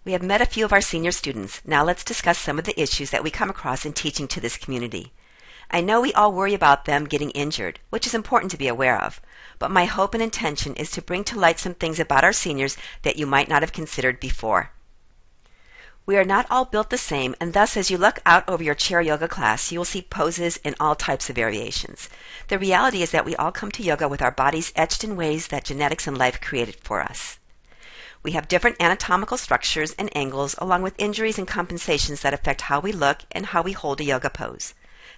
We have met a few of our senior students. Now let's discuss some of the issues that we come across in teaching to this community. I know we all worry about them getting injured, which is important to be aware of, but my hope and intention is to bring to light some things about our seniors that you might not have considered before. We are not all built the same, and thus as you look out over your chair yoga class, you will see poses in all types of variations. The reality is that we all come to yoga with our bodies etched in ways that genetics and life created for us. We have different anatomical structures and angles, along with injuries and compensations that affect how we look and how we hold a yoga pose.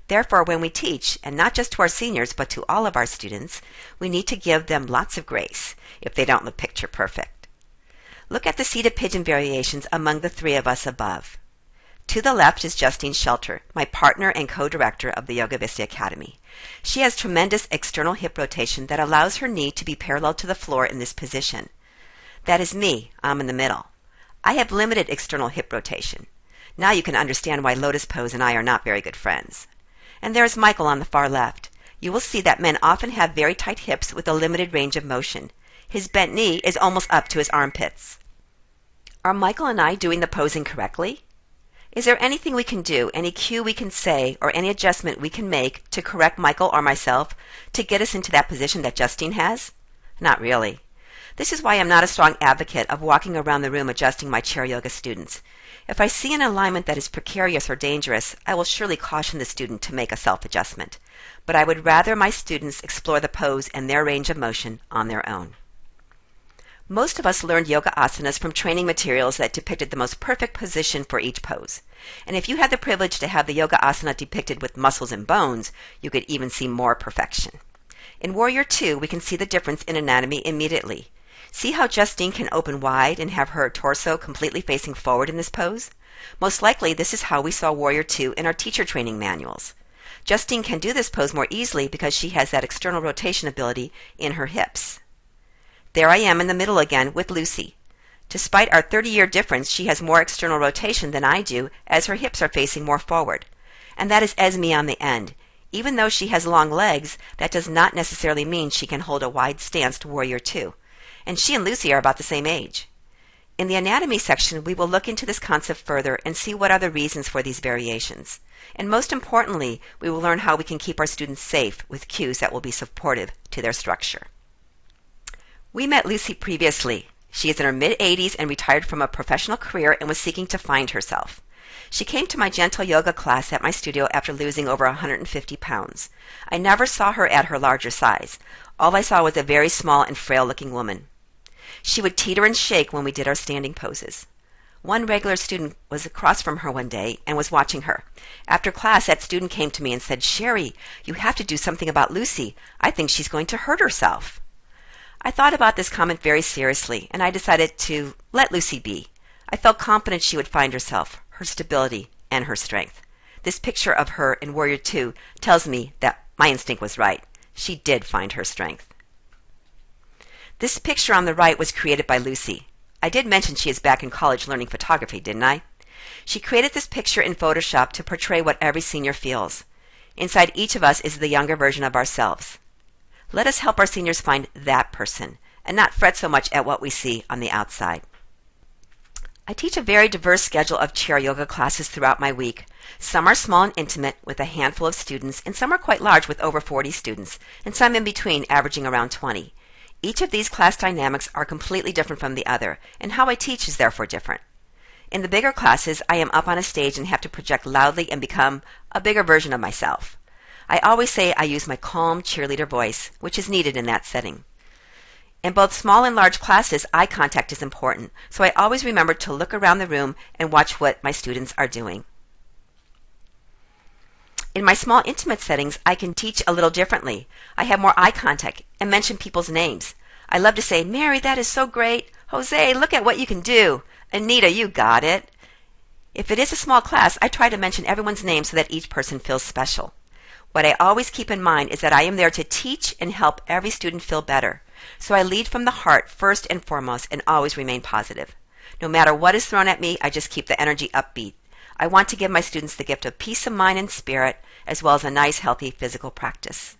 Therefore, when we teach, and not just to our seniors, but to all of our students, we need to give them lots of grace if they don't look picture perfect. Look at the seated pigeon variations among the three of us above. To the left is Justine Shelter, my partner and co-director of the Yoga Vista Academy. She has tremendous external hip rotation that allows her knee to be parallel to the floor in this position. That is me. I'm in the middle. I have limited external hip rotation. Now you can understand why Lotus Pose and I are not very good friends. And there's Michael on the far left. You will see that men often have very tight hips with a limited range of motion. His bent knee is almost up to his armpits. Are Michael and I doing the posing correctly? Is there anything we can do, any cue we can say, or any adjustment we can make to correct Michael or myself to get us into that position that Justine has? Not really. This is why I'm not a strong advocate of walking around the room adjusting my chair yoga students. If I see an alignment that is precarious or dangerous, I will surely caution the student to make a self-adjustment. But I would rather my students explore the pose and their range of motion on their own. Most of us learned yoga asanas from training materials that depicted the most perfect position for each pose. And if you had the privilege to have the yoga asana depicted with muscles and bones, you could even see more perfection. In Warrior 2, we can see the difference in anatomy immediately. See how Justine can open wide and have her torso completely facing forward in this pose? Most likely, this is how we saw Warrior 2 in our teacher training manuals. Justine can do this pose more easily because she has that external rotation ability in her hips. There I am in the middle again with Lucy. Despite our 30-year difference, she has more external rotation than I do as her hips are facing more forward. And that is Esme on the end. Even though she has long legs, that does not necessarily mean she can hold a wide stance to Warrior 2. And she and Lucy are about the same age. In the anatomy section, we will look into this concept further and see what are the reasons for these variations. And most importantly, we will learn how we can keep our students safe with cues that will be supportive to their structure. We met Lucy previously. She is in her mid-80s and retired from a professional career and was seeking to find herself. She came to my gentle yoga class at my studio after losing over 150 pounds. I never saw her at her larger size. All I saw was a very small and frail-looking woman. She would teeter and shake when we did our standing poses. One regular student was across from her one day and was watching her. After class, that student came to me and said, "Sherry, you have to do something about Lucy. I think she's going to hurt herself." I thought about this comment very seriously, and I decided to let Lucy be. I felt confident she would find herself, her stability, and her strength. This picture of her in Warrior 2 tells me that my instinct was right. She did find her strength. This picture on the right was created by Lucy. I did mention she is back in college learning photography, didn't I? She created this picture in Photoshop to portray what every senior feels. Inside each of us is the younger version of ourselves. Let us help our seniors find that person and not fret so much at what we see on the outside. I teach a very diverse schedule of chair yoga classes throughout my week. Some are small and intimate with a handful of students, and some are quite large with over 40 students, and some in between averaging around 20. Each of these class dynamics are completely different from the other, and how I teach is therefore different. In the bigger classes, I am up on a stage and have to project loudly and become a bigger version of myself. I always say I use my calm cheerleader voice, which is needed in that setting. In both small and large classes, eye contact is important, so I always remember to look around the room and watch what my students are doing. In my small intimate settings, I can teach a little differently. I have more eye contact and mention people's names. I love to say, "Mary, that is so great. Jose, look at what you can do. Anita, you got it." If it is a small class, I try to mention everyone's name so that each person feels special. What I always keep in mind is that I am there to teach and help every student feel better. So I lead from the heart first and foremost and always remain positive. No matter what is thrown at me, I just keep the energy upbeat. I want to give my students the gift of peace of mind and spirit, as well as a nice, healthy physical practice.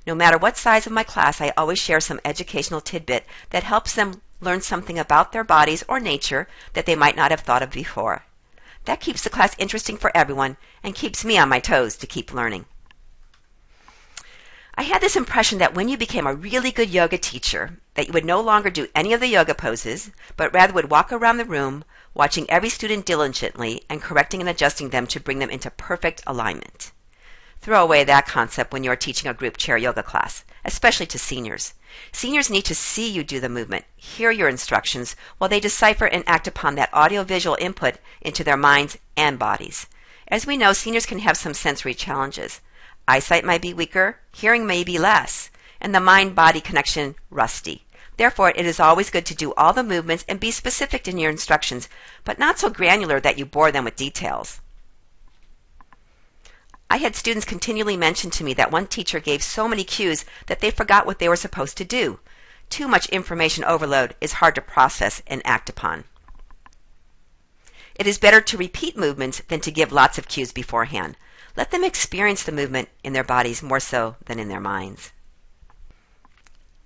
No matter what size of my class, I always share some educational tidbit that helps them learn something about their bodies or nature that they might not have thought of before. That keeps the class interesting for everyone and keeps me on my toes to keep learning. I had this impression that when you became a really good yoga teacher, that you would no longer do any of the yoga poses, but rather would walk around the room, watching every student diligently and correcting and adjusting them to bring them into perfect alignment. Throw away that concept when you are teaching a group chair yoga class, especially to seniors. Seniors need to see you do the movement, hear your instructions, while they decipher and act upon that audio-visual input into their minds and bodies. As we know, seniors can have some sensory challenges. Eyesight might be weaker, hearing may be less, and the mind-body connection rusty. Therefore, it is always good to do all the movements and be specific in your instructions, but not so granular that you bore them with details. I had students continually mention to me that one teacher gave so many cues that they forgot what they were supposed to do. Too much information overload is hard to process and act upon. It is better to repeat movements than to give lots of cues beforehand. Let them experience the movement in their bodies more so than in their minds.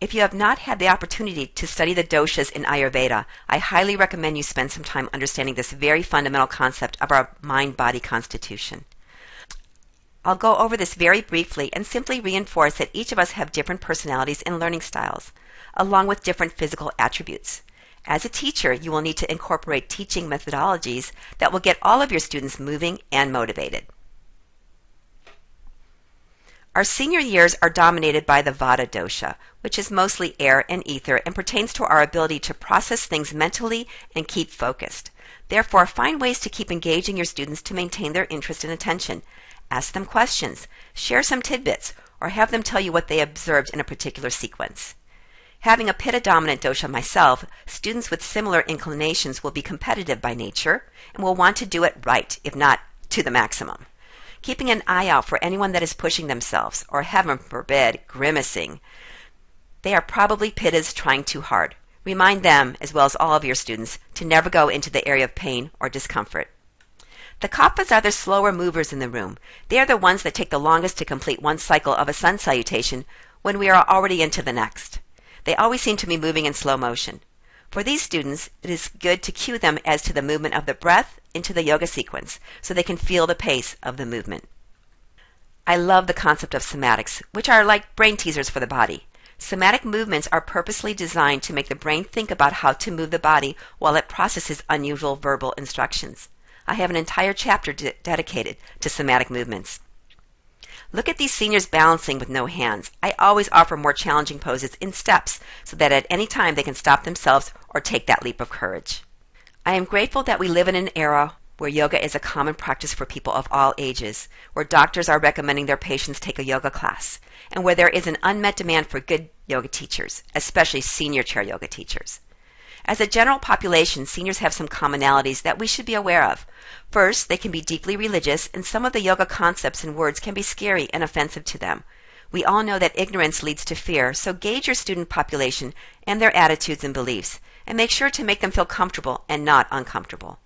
If you have not had the opportunity to study the doshas in Ayurveda, I highly recommend you spend some time understanding this very fundamental concept of our mind-body constitution. I'll go over this very briefly and simply reinforce that each of us have different personalities and learning styles, along with different physical attributes. As a teacher, you will need to incorporate teaching methodologies that will get all of your students moving and motivated. Our senior years are dominated by the Vata dosha, which is mostly air and ether and pertains to our ability to process things mentally and keep focused. Therefore, find ways to keep engaging your students to maintain their interest and attention. Ask them questions, share some tidbits, or have them tell you what they observed in a particular sequence. Having a Pitta-dominant dosha myself, students with similar inclinations will be competitive by nature and will want to do it right, if not to the maximum. Keeping an eye out for anyone that is pushing themselves, or heaven forbid, grimacing. They are probably Pittas trying too hard. Remind them, as well as all of your students, to never go into the area of pain or discomfort. The Kaphas are the slower movers in the room. They are the ones that take the longest to complete one cycle of a sun salutation when we are already into the next. They always seem to be moving in slow motion. For these students, it is good to cue them as to the movement of the breath into the yoga sequence so they can feel the pace of the movement. I love the concept of somatics, which are like brain teasers for the body. Somatic movements are purposely designed to make the brain think about how to move the body while it processes unusual verbal instructions. I have an entire chapter dedicated to somatic movements. Look at these seniors balancing with no hands. I always offer more challenging poses in steps so that at any time they can stop themselves or take that leap of courage. I am grateful that we live in an era where yoga is a common practice for people of all ages, where doctors are recommending their patients take a yoga class, and where there is an unmet demand for good yoga teachers, especially senior chair yoga teachers. As a general population, seniors have some commonalities that we should be aware of. First, they can be deeply religious, and some of the yoga concepts and words can be scary and offensive to them. We all know that ignorance leads to fear, so gauge your student population and their attitudes and beliefs, and make sure to make them feel comfortable and not uncomfortable.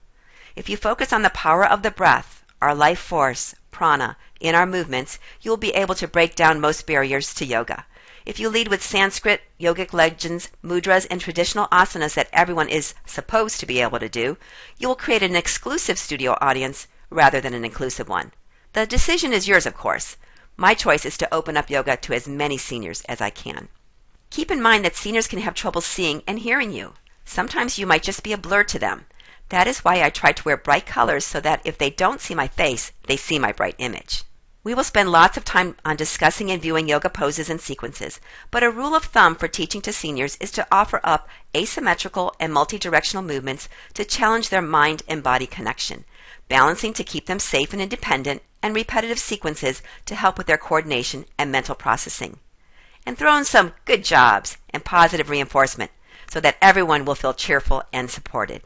If you focus on the power of the breath, our life force, prana, in our movements, you will be able to break down most barriers to yoga. If you lead with Sanskrit, yogic legends, mudras, and traditional asanas that everyone is supposed to be able to do, you will create an exclusive studio audience rather than an inclusive one. The decision is yours, of course. My choice is to open up yoga to as many seniors as I can. Keep in mind that seniors can have trouble seeing and hearing you. Sometimes you might just be a blur to them. That is why I try to wear bright colors so that if they don't see my face, they see my bright image. We will spend lots of time on discussing and viewing yoga poses and sequences, but a rule of thumb for teaching to seniors is to offer up asymmetrical and multi-directional movements to challenge their mind and body connection, balancing to keep them safe and independent, and repetitive sequences to help with their coordination and mental processing. And throw in some good jobs and positive reinforcement so that everyone will feel cheerful and supported.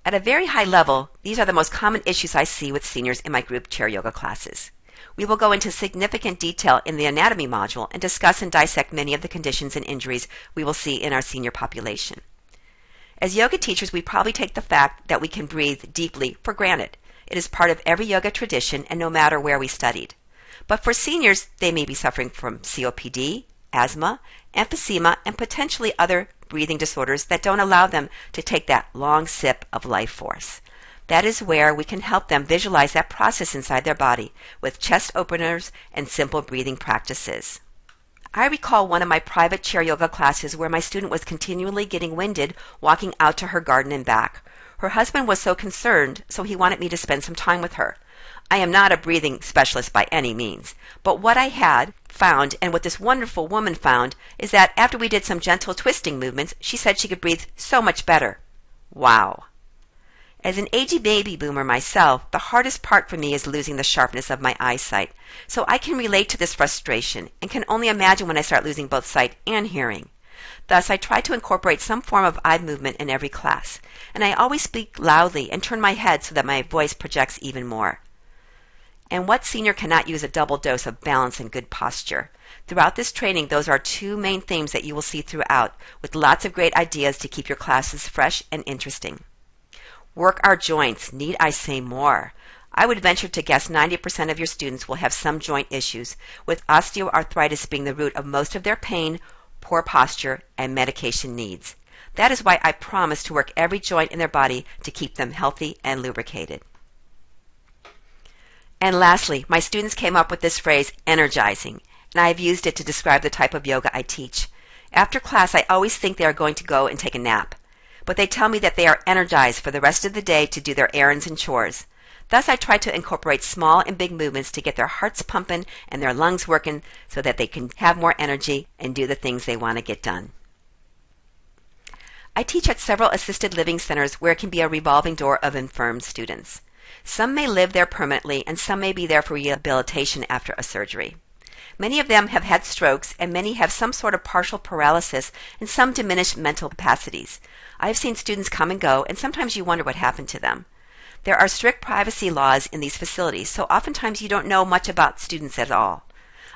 At a very high level, these are the most common issues I see with seniors in my group chair yoga classes. We will go into significant detail in the anatomy module and discuss and dissect many of the conditions and injuries we will see in our senior population. As yoga teachers, we probably take the fact that we can breathe deeply for granted. It is part of every yoga tradition and no matter where we studied. But for seniors, they may be suffering from COPD, asthma, emphysema, and potentially other breathing disorders that don't allow them to take that long sip of life force. That is where we can help them visualize that process inside their body with chest openers and simple breathing practices. I recall one of my private chair yoga classes where my student was continually getting winded walking out to her garden and back. Her husband was so concerned, so he wanted me to spend some time with her. I am not a breathing specialist by any means, but what I had found and what this wonderful woman found is that after we did some gentle twisting movements, she said she could breathe so much better. Wow! As an aging baby boomer myself, the hardest part for me is losing the sharpness of my eyesight, so I can relate to this frustration and can only imagine when I start losing both sight and hearing. Thus, I try to incorporate some form of eye movement in every class, and I always speak loudly and turn my head so that my voice projects even more. And what senior cannot use a double dose of balance and good posture? Throughout this training, those are two main themes that you will see throughout, with lots of great ideas to keep your classes fresh and interesting. Work our joints. Need I say more? I would venture to guess 90% of your students will have some joint issues, with osteoarthritis being the root of most of their pain, poor posture, and medication needs. That is why I promise to work every joint in their body to keep them healthy and lubricated. And lastly, my students came up with this phrase, energizing, and I have used it to describe the type of yoga I teach. After class, I always think they are going to go and take a nap, but they tell me that they are energized for the rest of the day to do their errands and chores. Thus, I try to incorporate small and big movements to get their hearts pumping and their lungs working so that they can have more energy and do the things they want to get done. I teach at several assisted living centers where it can be a revolving door of infirm students. Some may live there permanently, and some may be there for rehabilitation after a surgery. Many of them have had strokes, and many have some sort of partial paralysis and some diminished mental capacities. I have seen students come and go, and sometimes you wonder what happened to them. There are strict privacy laws in these facilities, so oftentimes you don't know much about students at all.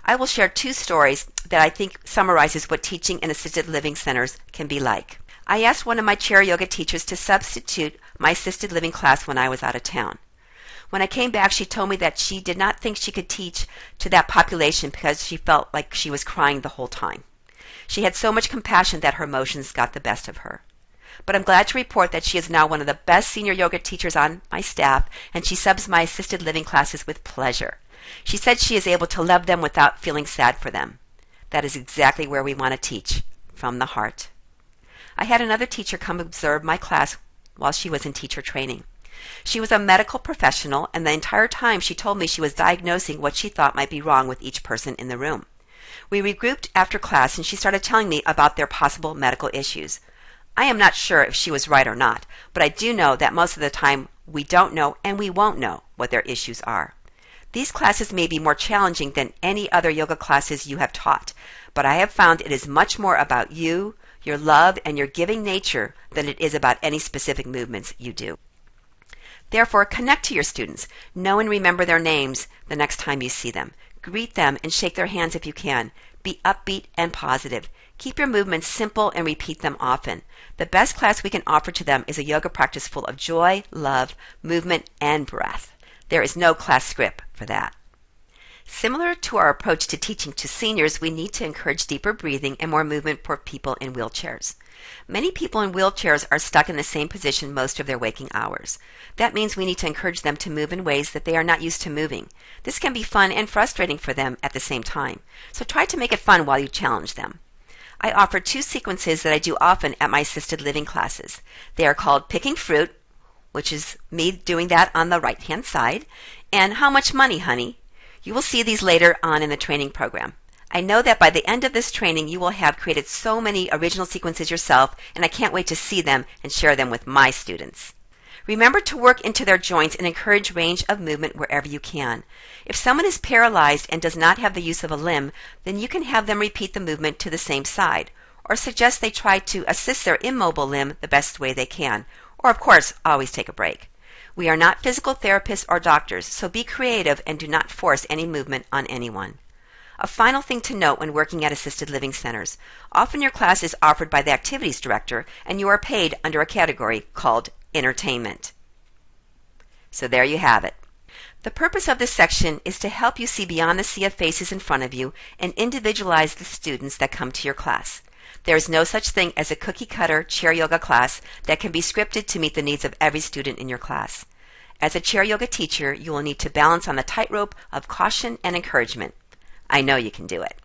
I will share two stories that I think summarizes what teaching in assisted living centers can be like. I asked one of my chair yoga teachers to substitute my assisted living class when I was out of town. When I came back, she told me that she did not think she could teach to that population because she felt like she was crying the whole time. She had so much compassion that her emotions got the best of her. But I'm glad to report that she is now one of the best senior yoga teachers on my staff, and she subs my assisted living classes with pleasure. She said she is able to love them without feeling sad for them. That is exactly where we want to teach, from the heart. I had another teacher come observe my class while she was in teacher training. She was a medical professional, and the entire time she told me she was diagnosing what she thought might be wrong with each person in the room. We regrouped after class, and she started telling me about their possible medical issues. I am not sure if she was right or not, but I do know that most of the time we don't know and we won't know what their issues are. These classes may be more challenging than any other yoga classes you have taught, but I have found it is much more about you, your love, and your giving nature than it is about any specific movements you do. Therefore, connect to your students. Know and remember their names the next time you see them. Greet them and shake their hands if you can. Be upbeat and positive. Keep your movements simple and repeat them often. The best class we can offer to them is a yoga practice full of joy, love, movement, and breath. There is no class script for that. Similar to our approach to teaching to seniors, we need to encourage deeper breathing and more movement for people in wheelchairs. Many people in wheelchairs are stuck in the same position most of their waking hours. That means we need to encourage them to move in ways that they are not used to moving. This can be fun and frustrating for them at the same time, so try to make it fun while you challenge them. I offer two sequences that I do often at my assisted living classes. They are called Picking Fruit, which is me doing that on the right-hand side, and How Much Money, Honey? You will see these later on in the training program. I know that by the end of this training, you will have created so many original sequences yourself, and I can't wait to see them and share them with my students. Remember to work into their joints and encourage range of movement wherever you can. If someone is paralyzed and does not have the use of a limb, then you can have them repeat the movement to the same side, or suggest they try to assist their immobile limb the best way they can, or of course, always take a break. We are not physical therapists or doctors, so be creative and do not force any movement on anyone. A final thing to note when working at assisted living centers. Often your class is offered by the activities director, and you are paid under a category called entertainment. So there you have it. The purpose of this section is to help you see beyond the sea of faces in front of you and individualize the students that come to your class. There is no such thing as a cookie-cutter chair yoga class that can be scripted to meet the needs of every student in your class. As a chair yoga teacher, you will need to balance on the tightrope of caution and encouragement. I know you can do it.